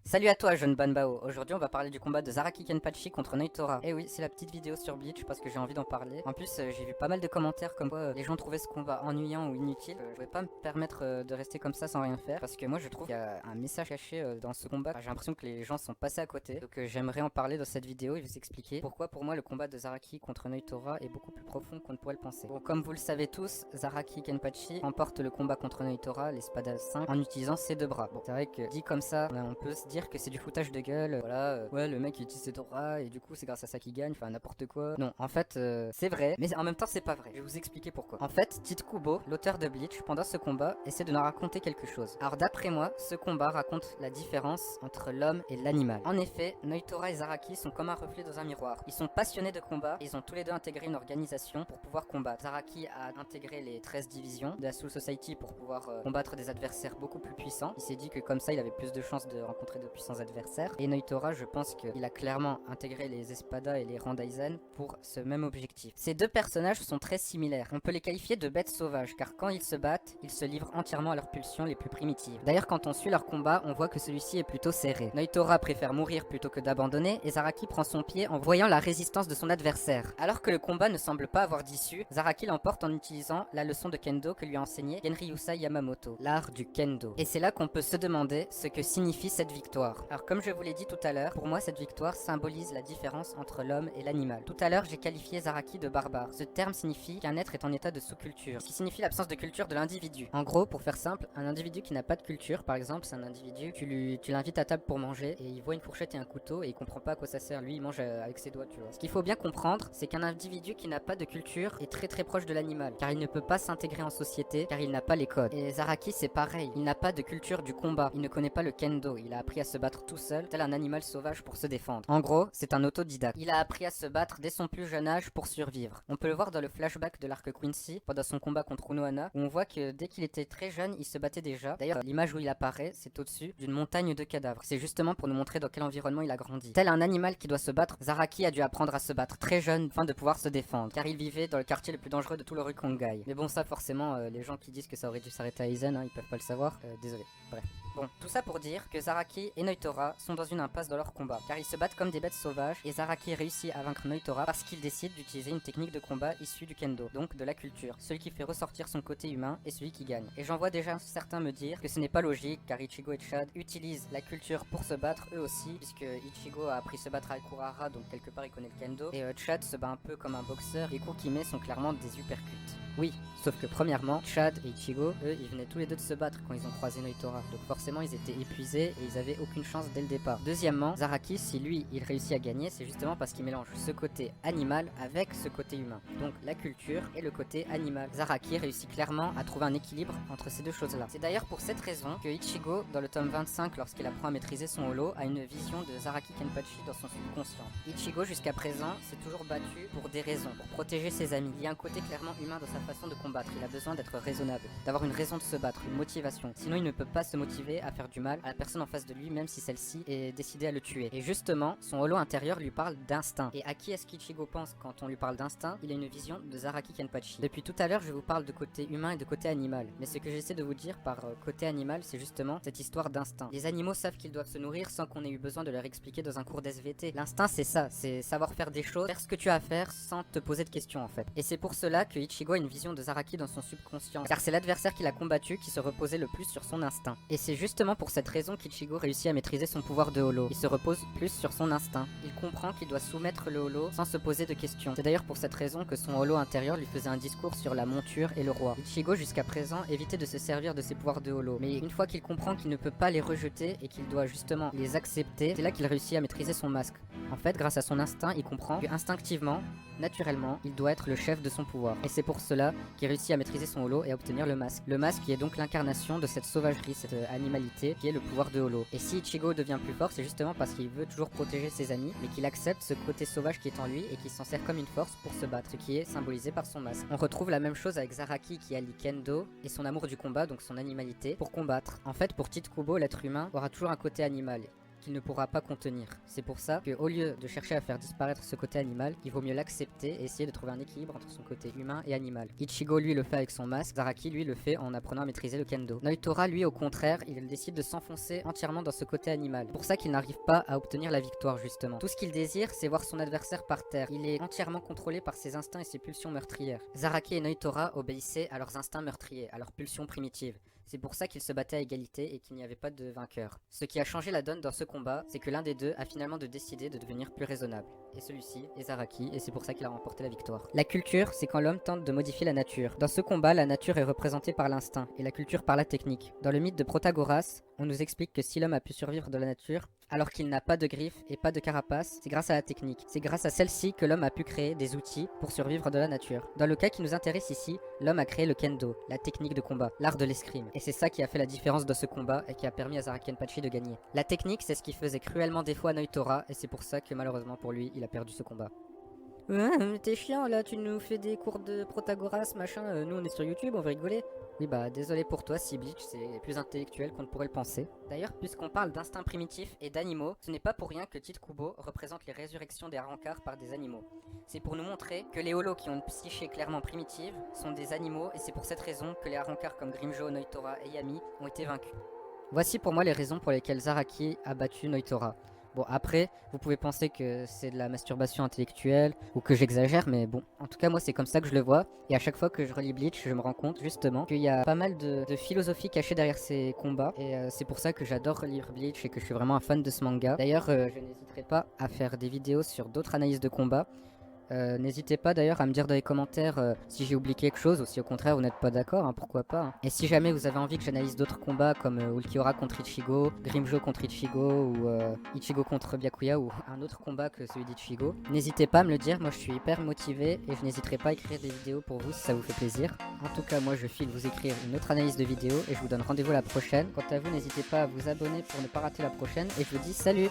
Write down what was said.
Salut à toi jeune Banbao, aujourd'hui on va parler du combat de Zaraki Kenpachi contre Noitora. Et oui, c'est la petite vidéo sur Bleach parce que j'ai envie d'en parler. En plus j'ai vu pas mal de commentaires comme quoi les gens trouvaient ce combat ennuyant ou inutile. Je pouvais pas me permettre de rester comme ça sans rien faire parce que moi je trouve qu'il y a un message caché dans ce combat. J'ai l'impression que les gens sont passés à côté. Donc j'aimerais en parler dans cette vidéo et vous expliquer pourquoi pour moi le combat de Zaraki contre Noitora est beaucoup plus profond qu'on ne pourrait le penser. Bon, comme vous le savez tous, Zaraki Kenpachi remporte le combat contre Noitora, l'espada 5, en utilisant ses deux bras. Bon, c'est vrai que dit comme ça, on peut se dire que c'est du foutage de gueule, voilà, ouais le mec il utilise ses bras et du coup c'est grâce à ça qu'il gagne, enfin n'importe quoi. Non, en fait c'est vrai, mais en même temps c'est pas vrai. Je vais vous expliquer pourquoi. En fait, Tite Kubo, l'auteur de Bleach, pendant ce combat, essaie de nous raconter quelque chose. Alors d'après moi, ce combat raconte la différence entre l'homme et l'animal. En effet, Noitora et Zaraki sont comme un reflet dans un miroir. Ils sont passionnés de combat, et ils ont tous les deux intégré une organisation pour pouvoir combattre. Zaraki a intégré les 13 divisions de la Soul Society pour pouvoir combattre des adversaires beaucoup plus puissants. Il s'est dit que comme ça il avait plus de chances de rencontrer de puissants adversaires. Et Noitora, je pense qu'il a clairement intégré les Espada et les Randaizen pour ce même objectif. Ces deux personnages sont très similaires. On peut les qualifier de bêtes sauvages car quand ils se battent, ils se livrent entièrement à leurs pulsions les plus primitives. D'ailleurs, quand on suit leur combat, on voit que celui-ci est plutôt serré. Noitora préfère mourir plutôt que d'abandonner et Zaraki prend son pied en voyant la résistance de son adversaire. Alors que le combat ne semble pas avoir d'issue, Zaraki l'emporte en utilisant la leçon de Kendo que lui a enseigné Genryusai Yamamoto, l'art du Kendo. Et c'est là qu'on peut se demander ce que signifie cette victoire. Alors comme je vous l'ai dit tout à l'heure, pour moi cette victoire symbolise la différence entre l'homme et l'animal. Tout à l'heure j'ai qualifié Zaraki de barbare. Ce terme signifie qu'un être est en état de sous-culture, ce qui signifie l'absence de culture de l'individu. En gros, pour faire simple, un individu qui n'a pas de culture, par exemple, c'est un individu, tu l'invites à table pour manger et il voit une fourchette et un couteau et il comprend pas à quoi ça sert. Lui il mange avec ses doigts, tu vois. Ce qu'il faut bien comprendre, c'est qu'un individu qui n'a pas de culture est très très proche de l'animal, car il ne peut pas s'intégrer en société, car il n'a pas les codes. Et Zaraki c'est pareil, il n'a pas de culture du combat, il ne connaît pas le kendo, il a appris à se battre tout seul, tel un animal sauvage pour se défendre. En gros, c'est un autodidacte. Il a appris à se battre dès son plus jeune âge pour survivre. On peut le voir dans le flashback de l'arc Quincy, pendant son combat contre Unohana, où on voit que dès qu'il était très jeune, il se battait déjà. D'ailleurs, l'image où il apparaît, c'est au-dessus d'une montagne de cadavres. C'est justement pour nous montrer dans quel environnement il a grandi. Tel un animal qui doit se battre, Zaraki a dû apprendre à se battre très jeune afin de pouvoir se défendre, car il vivait dans le quartier le plus dangereux de tout le Rukongai. Mais bon, ça forcément, les gens qui disent que ça aurait dû s'arrêter à Aizen, hein, ils peuvent pas le savoir. Désolé. Bref. Bon, tout ça pour dire que Zaraki et Noitora sont dans une impasse dans leur combat, car ils se battent comme des bêtes sauvages, et Zaraki réussit à vaincre Noitora parce qu'il décide d'utiliser une technique de combat issue du kendo, donc de la culture, celui qui fait ressortir son côté humain et celui qui gagne. Et j'en vois déjà certains me dire que ce n'est pas logique, car Ichigo et Chad utilisent la culture pour se battre eux aussi, puisque Ichigo a appris se battre à Kurara, donc quelque part il connaît le kendo, et Chad se bat un peu comme un boxeur, les coups qu'il met sont clairement des uppercuts. Oui, sauf que premièrement, Chad et Ichigo, eux, ils venaient tous les deux de se battre quand ils ont croisé Noitora. Donc forcément, ils étaient épuisés et ils avaient aucune chance dès le départ. Deuxièmement, Zaraki, si lui, il réussit à gagner, c'est justement parce qu'il mélange ce côté animal avec ce côté humain. Donc la culture et le côté animal. Zaraki réussit clairement à trouver un équilibre entre ces deux choses-là. C'est d'ailleurs pour cette raison que Ichigo, dans le tome 25, lorsqu'il apprend à maîtriser son holo, a une vision de Zaraki Kenpachi dans son subconscient. Ichigo, jusqu'à présent, s'est toujours battu pour des raisons, pour protéger ses amis. Il y a un côté clairement humain dans sa façon de combattre, il a besoin d'être raisonnable, d'avoir une raison de se battre, une motivation. Sinon il ne peut pas se motiver à faire du mal à la personne en face de lui, même si celle-ci est décidée à le tuer. Et justement, son holo intérieur lui parle d'instinct. Et à qui est-ce qu'Ichigo pense quand on lui parle d'instinct? Il a une vision de Zaraki Kenpachi. Depuis tout à l'heure, je vous parle de côté humain et de côté animal. Mais ce que j'essaie de vous dire par côté animal, c'est justement cette histoire d'instinct. Les animaux savent qu'ils doivent se nourrir sans qu'on ait eu besoin de leur expliquer dans un cours d'SVT. L'instinct c'est ça, c'est savoir faire des choses, faire ce que tu as à faire sans te poser de questions en fait. Et c'est pour cela que Ichigo a une vision de Zaraki dans son subconscient, car c'est l'adversaire qu'il a combattu qui se reposait le plus sur son instinct. Et c'est justement pour cette raison qu'Ichigo réussit à maîtriser son pouvoir de holo. Il se repose plus sur son instinct. Il comprend qu'il doit soumettre le holo sans se poser de questions. C'est d'ailleurs pour cette raison que son holo intérieur lui faisait un discours sur la monture et le roi. Ichigo jusqu'à présent évitait de se servir de ses pouvoirs de holo, mais une fois qu'il comprend qu'il ne peut pas les rejeter et qu'il doit justement les accepter, c'est là qu'il réussit à maîtriser son masque. En fait, grâce à son instinct, il comprend que instinctivement, naturellement, il doit être le chef de son pouvoir. Et c'est pour cela qu'il réussit à maîtriser son holo et à obtenir le masque. Le masque qui est donc l'incarnation de cette sauvagerie, cette animalité qui est le pouvoir de holo. Et si Ichigo devient plus fort, c'est justement parce qu'il veut toujours protéger ses amis, mais qu'il accepte ce côté sauvage qui est en lui et qui s'en sert comme une force pour se battre, ce qui est symbolisé par son masque. On retrouve la même chose avec Zaraki qui allie Kendo et son amour du combat, donc son animalité, pour combattre. En fait, pour Tite Kubo, l'être humain aura toujours un côté animal. qu'il ne pourra pas contenir. C'est pour ça qu'au lieu de chercher à faire disparaître ce côté animal, il vaut mieux l'accepter et essayer de trouver un équilibre entre son côté humain et animal. Ichigo lui le fait avec son masque, Zaraki lui le fait en apprenant à maîtriser le kendo. Noitora lui au contraire, il décide de s'enfoncer entièrement dans ce côté animal. C'est pour ça qu'il n'arrive pas à obtenir la victoire justement. Tout ce qu'il désire, c'est voir son adversaire par terre. Il est entièrement contrôlé par ses instincts et ses pulsions meurtrières. Zaraki et Noitora obéissaient à leurs instincts meurtriers, à leurs pulsions primitives. C'est pour ça qu'ils se battaient à égalité et qu'il n'y avait pas de vainqueur. Ce qui a changé la donne dans ce combat, c'est que l'un des deux a finalement décidé de devenir plus raisonnable. Et celui-ci est Zaraki, et c'est pour ça qu'il a remporté la victoire. La culture, c'est quand l'homme tente de modifier la nature. Dans ce combat, la nature est représentée par l'instinct, et la culture par la technique. Dans le mythe de Protagoras, on nous explique que si l'homme a pu survivre de la nature, alors qu'il n'a pas de griffes et pas de carapace, c'est grâce à la technique. C'est grâce à celle-ci que l'homme a pu créer des outils pour survivre de la nature. Dans le cas qui nous intéresse ici, l'homme a créé le kendo, la technique de combat, l'art de l'escrime. Et c'est ça qui a fait la différence de ce combat et qui a permis à Zaraki Kenpachi de gagner. La technique, c'est ce qui faisait cruellement défaut à Noitora, et c'est pour ça que malheureusement pour lui, il a perdu ce combat. T'es chiant là, tu nous fais des cours de Protagoras, machin, nous on est sur YouTube, on va rigoler. Oui bah désolé pour toi si Bleach c'est plus intellectuel qu'on ne pourrait le penser. D'ailleurs, puisqu'on parle d'instincts primitifs et d'animaux, ce n'est pas pour rien que Tite Kubo représente les résurrections des Arrancars par des animaux. C'est pour nous montrer que les holos qui ont une psyché clairement primitive sont des animaux, et c'est pour cette raison que les Arrancars comme Grimmjow, Noitora et Yami ont été vaincus. Voici pour moi les raisons pour lesquelles Zaraki a battu Noitora. Bon après, vous pouvez penser que c'est de la masturbation intellectuelle ou que j'exagère, mais bon, en tout cas moi c'est comme ça que je le vois. Et à chaque fois que je relis Bleach, je me rends compte justement qu'il y a pas mal de philosophie cachée derrière ces combats. Et c'est pour ça que j'adore relire Bleach et que je suis vraiment un fan de ce manga. D'ailleurs, je n'hésiterai pas à faire des vidéos sur d'autres analyses de combats. N'hésitez pas d'ailleurs à me dire dans les commentaires si j'ai oublié quelque chose ou si au contraire vous n'êtes pas d'accord, hein, pourquoi pas. Hein. Et si jamais vous avez envie que j'analyse d'autres combats comme Ulquiorra contre Ichigo, Grimmjow contre Ichigo ou Ichigo contre Byakuya ou un autre combat que celui d'Ichigo, n'hésitez pas à me le dire, moi je suis hyper motivé et je n'hésiterai pas à écrire des vidéos pour vous si ça vous fait plaisir. En tout cas moi je file vous écrire une autre analyse de vidéo et je vous donne rendez-vous la prochaine. Quant à vous, n'hésitez pas à vous abonner pour ne pas rater la prochaine et je vous dis salut.